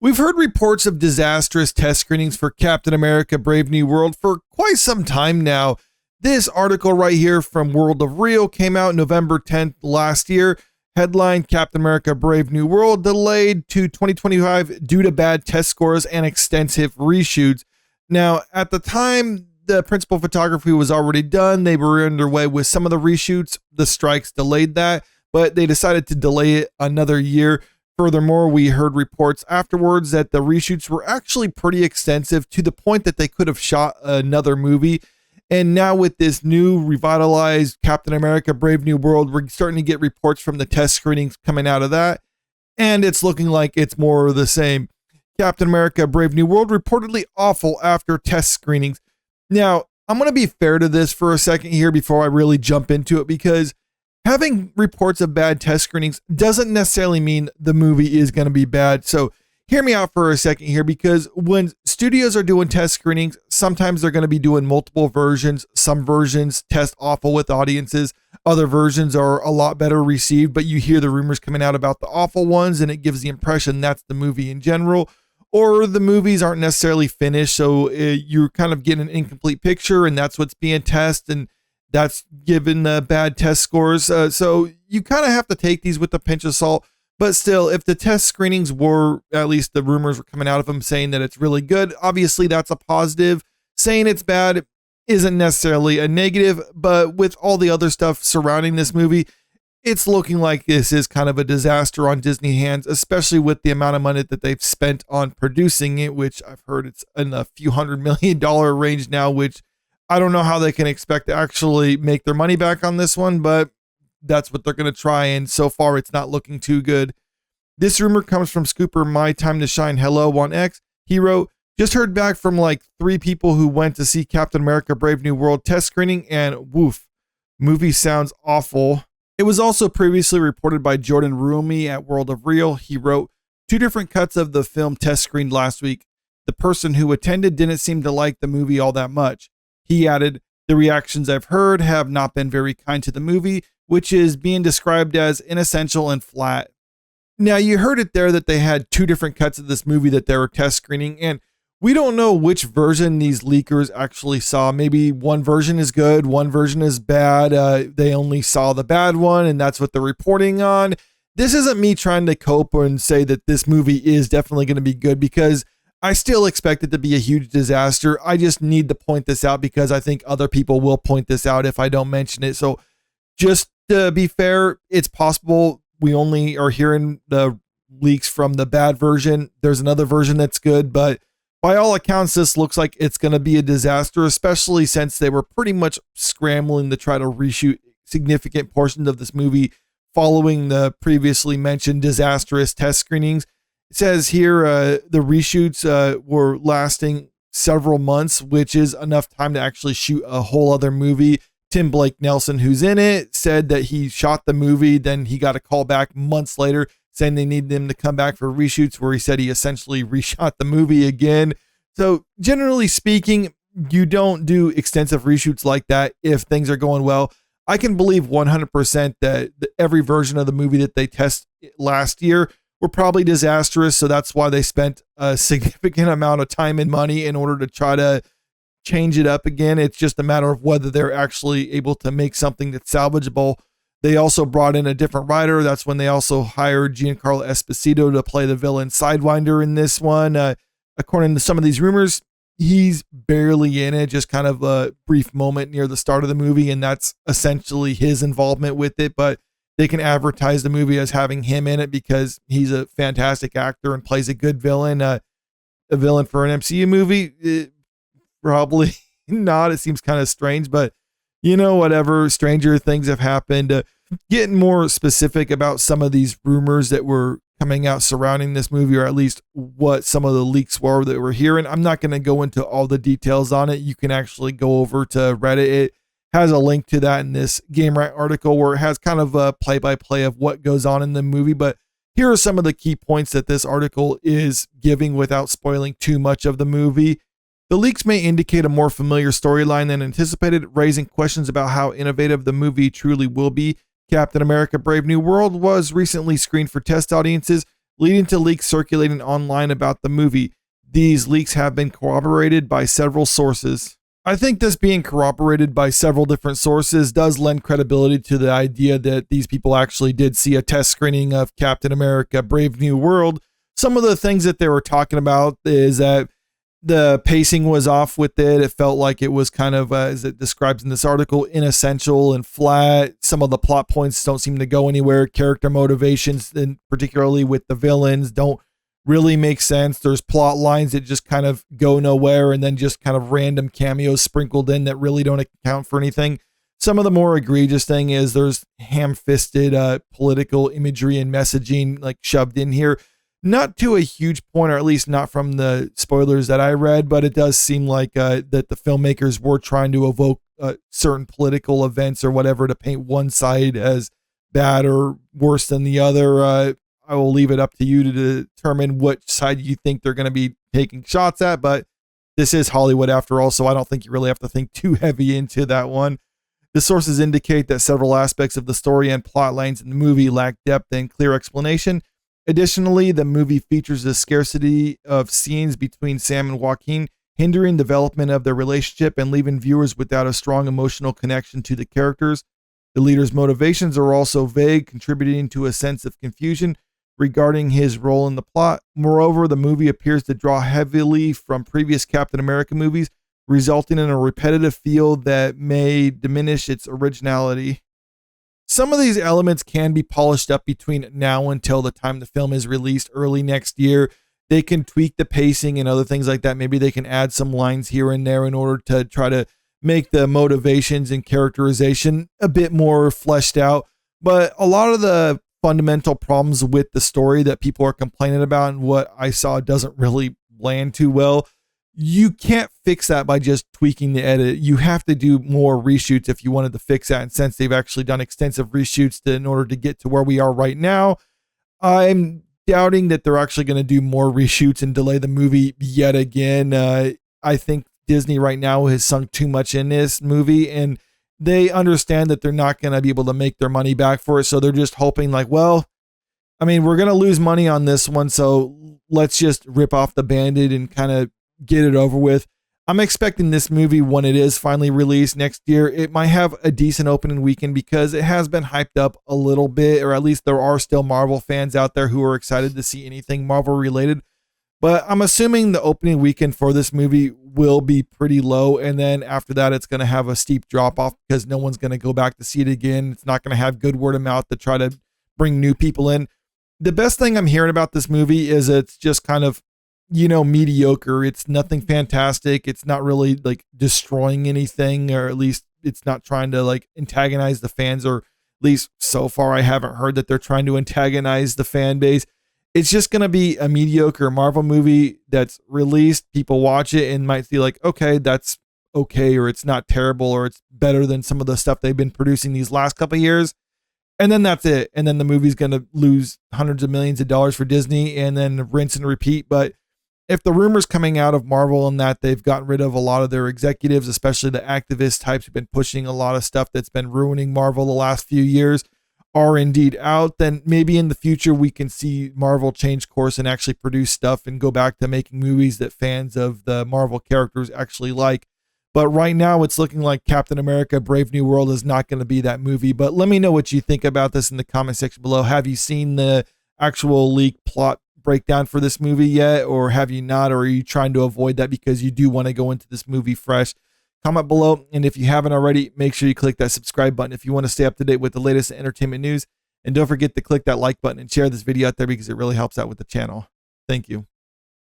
We've heard reports of disastrous test screenings for Captain America Brave New World for quite some time now. This article right here from World of Real came out November 10th last year. Headline: Captain America Brave New World delayed to 2025 due to bad test scores and extensive reshoots. Now, at the time, the principal photography was already done. They were underway with some of the reshoots. The strikes delayed that, but they decided to delay it another year. Furthermore, we heard reports afterwards that the reshoots were actually pretty extensive to the point that they could have shot another movie. And now with this new revitalized Captain America Brave New World, we're starting to get reports from the test screenings coming out of that. And it's looking like it's more of the same. Captain America Brave New World reportedly awful after test screenings. Now, I'm going to be fair to this for a second here before I really jump into it, because having reports of bad test screenings doesn't necessarily mean the movie is going to be bad. So hear me out for a second here, because when studios are doing test screenings, sometimes they're going to be doing multiple versions. Some versions test awful with audiences. Other versions are a lot better received, but you hear the rumors coming out about the awful ones and it gives the impression that's the movie in general. Or the movies aren't necessarily finished, so you're kind of getting an incomplete picture, and that's what's being tested, and that's given bad test scores. So you kind of have to take these with a pinch of salt. But still, if the test screenings were, at least the rumors were coming out of them saying that it's really good, obviously that's a positive. Saying it's bad isn't necessarily a negative, but with all the other stuff surrounding this movie, it's looking like this is kind of a disaster on Disney hands, especially with the amount of money that they've spent on producing it, which I've heard it's in a few $100 million range now, which I don't know how they can expect to actually make their money back on this one, but that's what they're going to try. And so far, it's not looking too good. This rumor comes from Scooper My Time to Shine Hello on X. He wrote, just heard back from like 3 people who went to see Captain America Brave New World test screening, and woof, movie sounds awful. It was also previously reported by Jordan Rumi at World of Real. He wrote, 2 different cuts of the film test screened last week. The person who attended didn't seem to like the movie all that much. He added, the reactions I've heard have not been very kind to the movie, which is being described as inessential and flat. Now, you heard it there that they had 2 different cuts of this movie that they were test screening, and we don't know which version these leakers actually saw. Maybe one version is good, one version is bad. They only saw the bad one, and that's what they're reporting on. This isn't me trying to cope and say that this movie is definitely going to be good, because I still expect it to be a huge disaster. I just need to point this out because I think other people will point this out if I don't mention it. So just to be fair, it's possible we only are hearing the leaks from the bad version. There's another version that's good, but by all accounts, this looks like it's going to be a disaster, especially since they were pretty much scrambling to try to reshoot significant portions of this movie following the previously mentioned disastrous test screenings. It says here the reshoots were lasting several months, which is enough time to actually shoot a whole other movie. Tim Blake Nelson, who's in it, said that he shot the movie, then he got a call back months later saying they needed him to come back for reshoots, where he said he essentially reshot the movie again. So generally speaking, you don't do extensive reshoots like that if things are going well. I can believe 100% that every version of the movie that they test last year were probably disastrous. So that's why they spent a significant amount of time and money in order to try to change it up again. It's just a matter of whether they're actually able to make something that's salvageable. They also brought in a different writer. That's when they also hired Giancarlo Esposito to play the villain Sidewinder in this one. According to some of these rumors, he's barely in it, just kind of a brief moment near the start of the movie, and that's essentially his involvement with it. But they can advertise the movie as having him in it because he's a fantastic actor and plays a good villain. A villain for an MCU movie? Probably not. It seems kind of strange, but whatever. Stranger things have happened. Getting more specific about some of these rumors that were coming out surrounding this movie, or at least what some of the leaks were that we're hearing. I'm not going to go into all the details on it. You can actually go over to Reddit. It has a link to that in this Game Rant article where it has kind of a play-by-play of what goes on in the movie. But here are some of the key points that this article is giving without spoiling too much of the movie. The leaks may indicate a more familiar storyline than anticipated, raising questions about how innovative the movie truly will be. Captain America Brave New World was recently screened for test audiences, leading to leaks circulating online about the movie. These leaks have been corroborated by several sources. I think this being corroborated by several different sources does lend credibility to the idea that these people actually did see a test screening of Captain America Brave New World. Some of the things that they were talking about is that the pacing was off with it. It felt like it was kind of, as it describes in this article, inessential and flat. Some of the plot points don't seem to go anywhere. Character motivations, and particularly with the villains, don't really make sense. There's plot lines that just kind of go nowhere, and then just kind of random cameos sprinkled in that really don't account for anything. Some of the more egregious thing is there's ham-fisted political imagery and messaging like shoved in here. Not to a huge point, or at least not from the spoilers that I read, but it does seem like that the filmmakers were trying to evoke certain political events or whatever to paint one side as bad or worse than the other. I will leave it up to you to determine which side you think they're going to be taking shots at, but this is Hollywood after all, so I don't think you really have to think too heavy into that one. The sources indicate that several aspects of the story and plot lines in the movie lack depth and clear explanation. Additionally, the movie features a scarcity of scenes between Sam and Joaquin, hindering development of their relationship and leaving viewers without a strong emotional connection to the characters. The leader's motivations are also vague, contributing to a sense of confusion regarding his role in the plot. Moreover, the movie appears to draw heavily from previous Captain America movies, resulting in a repetitive feel that may diminish its originality. Some of these elements can be polished up between now until the time the film is released early next year. They can tweak the pacing and other things like that. Maybe they can add some lines here and there in order to try to make the motivations and characterization a bit more fleshed out. But a lot of the fundamental problems with the story that people are complaining about and what I saw doesn't really land too well, you can't fix that by just tweaking the edit. You have to do more reshoots if you wanted to fix that. And since they've actually done extensive reshoots in order to get to where we are right now, I'm doubting that they're actually going to do more reshoots and delay the movie yet again. I think Disney right now has sunk too much in this movie, and they understand that they're not going to be able to make their money back for it. So they're just hoping like, well, I mean, we're going to lose money on this one, so let's just rip off the Band-Aid and kind of get it over with. I'm expecting this movie, when it is finally released next year, it might have a decent opening weekend because it has been hyped up a little bit, or at least there are still Marvel fans out there who are excited to see anything Marvel related. But I'm assuming the opening weekend for this movie will be pretty low, and then after that it's going to have a steep drop off because no one's going to go back to see it again. It's not going to have good word of mouth to try to bring new people in. The best thing I'm hearing about this movie is it's just kind of, mediocre. It's nothing fantastic. It's not really like destroying anything, or at least it's not trying to like antagonize the fans, or at least so far I haven't heard that they're trying to antagonize the fan base. It's just going to be a mediocre Marvel movie that's released. People watch it and might feel like, okay, that's okay, or it's not terrible, or it's better than some of the stuff they've been producing these last couple of years. And then that's it. And then the movie's going to lose hundreds of millions of dollars for Disney and then rinse and repeat. But if the rumors coming out of Marvel and that they've gotten rid of a lot of their executives, especially the activist types who've been pushing a lot of stuff that's been ruining Marvel the last few years, are indeed out, then maybe in the future we can see Marvel change course and actually produce stuff and go back to making movies that fans of the Marvel characters actually like. But right now it's looking like Captain America Brave New World is not going to be that movie. But let me know what you think about this in the comment section below. Have you seen the actual leaked plot breakdown for this movie yet, or have you not, or are you trying to avoid that because you do want to go into this movie fresh? Comment below, and if you haven't already, make sure you click that subscribe button if you want to stay up to date with the latest entertainment news, and don't forget to click that like button and share this video out there because it really helps out with the channel. Thank you.